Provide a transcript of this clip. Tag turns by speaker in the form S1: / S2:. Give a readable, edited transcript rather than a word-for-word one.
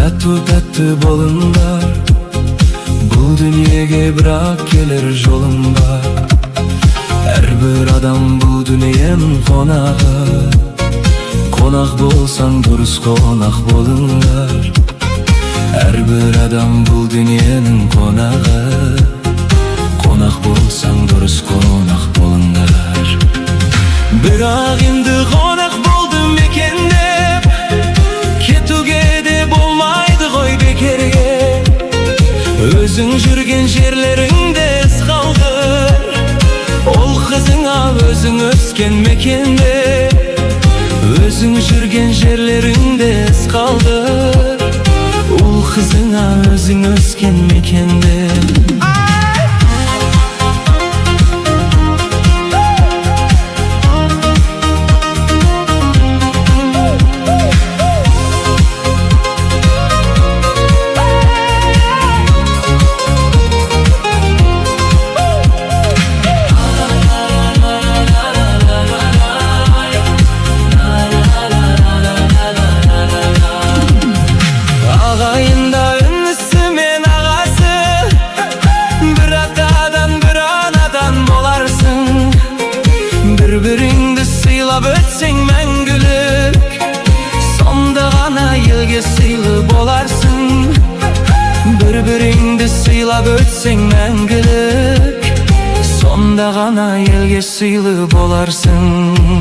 S1: Tәтту болың бар, бұл дүниеге бірақ келер жолың бар. Әрбір адам бұл дүниенің қонағы, қонақ болсаң дұрыс қонақ болыңдар. Әрбір адам бұл дүниенің қонағы, қонақ болсаң дұрыс қонақ болыңдар. Бірақ енді қонақ болдым екен деп, кетуге де болмайды ғой бекерге. Өзің жүрген жерлеріңде із қалдыр, ол қызыңа өзің өскен мекенде. Өзің жүрген жерлеріңде із қалдыр, ол қызыңа өзің өскен мекенде. Бір-біріңді сыйлап өтсең мәңгілік, сонда ғана елге сыйлы боларсың. Бір-біріңді сыйлап өтсең мәңгілік, сонда ғана елге сыйлы боларсың.